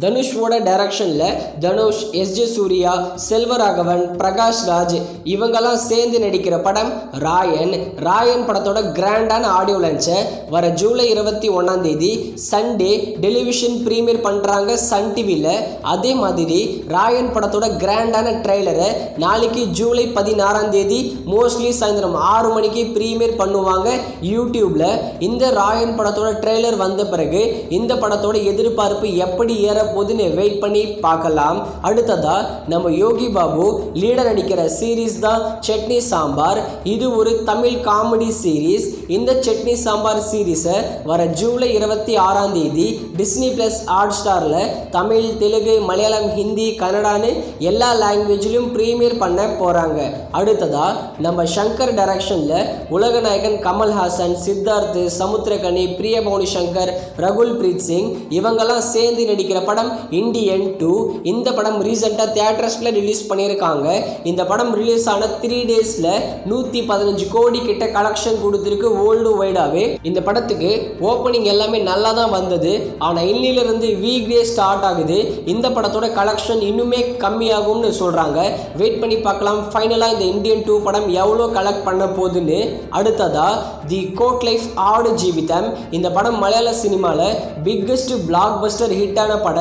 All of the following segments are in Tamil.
தனுஷோட டைரக்ஷனில் தனுஷ், எஸ்ஜே சூர்யா, செல்வராகவன், பிரகாஷ் ராஜ் இவங்கெல்லாம் சேர்ந்து நடிக்கிற படம் ராயன். ராயன் படத்தோட கிராண்டான ஆடியோ லான்ச்சை வர ஜூலை 21 சண்டே டெலிவிஷன் ப்ரீமியர் பண்ணுறாங்க சன் டிவியில். அதே மாதிரி ராயன் படத்தோட கிராண்டான ட்ரெய்லரை நாளைக்கு ஜூலை 16 மோஸ்ட்லி சாயந்தரம் 6 மணிக்கு ப்ரீமியர் பண்ணுவாங்க யூடியூப்பில். இந்த ராயன் படத்தோட ட்ரெய்லர் வந்த பிறகு இந்த படத்தோட எதிர்பார்ப்பு எப்படி போதுன்னு வெயிட் பண்ணி பார்க்கலாம். அடுத்ததா நம்ம யோகி பாபு லீடர் நடிக்கிற சீரீஸ் தான் சட்னி சாம்பார். இது ஒரு தமிழ் காமெடி சீரீஸ். இந்த சட்னி சாம்பார் சீரீஸை வர ஜூலை 26 டிஸ்னி பிளஸ் ஹாட் ஸ்டார்ல தமிழ், தெலுங்கு, மலையாளம், ஹிந்தி, கன்னடான்னு எல்லா லாங்குவேஜிலும் ப்ரீமியர் பண்ண போறாங்க. அடுத்ததா நம்ம சங்கர் டைரக்ஷன்ல உலகநாயகன் கமல்ஹாசன், சித்தார்த், சமுத்திரகனி, பிரியபவானி சங்கர், ரகுல் பிரீத் சிங் இவங்கெல்லாம் சேர்ந்து நடிக்கிற படம் இந்தியன் 2. இந்த படம் ரீசெண்டாக தியேட்டர்ஸ்ல ரிலீஸ் பண்ணியிருக்காங்க. இந்த படம் ரிலீஸ் ஆன 3 டேஸ்ல 115 கோடி கிட்ட கலெக்ஷன் கொடுத்துருக்கு வேர்ல்டு வைடாவே. இந்த படத்துக்கு ஓப்பனிங் எல்லாமே நல்லா தான் வந்தது. ஆனால் இன்னிலிருந்து வீக் டே ஸ்டார்ட் ஆகுது. இந்த படத்தோட கலெக்ஷன் இன்னுமே கம்மியாகும்னு சொல்றாங்க. வெயிட் பண்ணி பார்க்கலாம் ஃபைனலாக இந்த இந்தியன் 2 படம் எவ்வளோ கலெக்ட் பண்ண போகுதுன்னு. அடுத்ததா தி கோட் லைஃப் ஆடு ஜீவிதம். இந்த படம் மலையாள சினிமாவில் பிக்கஸ்ட் பிளாக் பஸ்டர் ஹிட்டான படம்.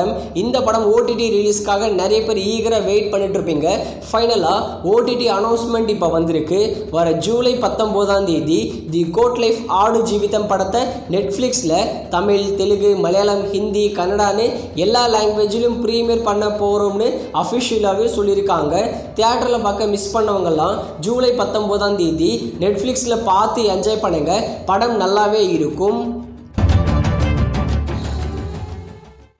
இந்த படம் ஓடிடி ரிலீஸ்க்காக நிறைய பேர் ஈகரா வெயிட் பண்ணிட்டு இருப்பீங்க. ஃபைனலா ஓடிடி அனௌன்ஸ்மெண்ட் இப்போ வந்திருக்கு. வர ஜூலை 19 தி கோட் லைஃப் ஆடு ஜீவிதம் படத்தை நெட்ஃப்ளிக்ஸில் தமிழ், தெலுங்கு, மலையாளம், ஹிந்தி, கன்னடான்னு எல்லா லாங்குவேஜிலும் ப்ரீமியர் பண்ண போகிறோம்னு அஃபிஷியலாகவே சொல்லியிருக்காங்க. தியேட்டரில் பார்க்க மிஸ் பண்ணவங்கெல்லாம் ஜூலை 19 நெட்ஃப்ளிக்ஸில் பார்த்து என்ஜாய் பண்ணுங்க. படம் நல்லாவே இருக்கும்.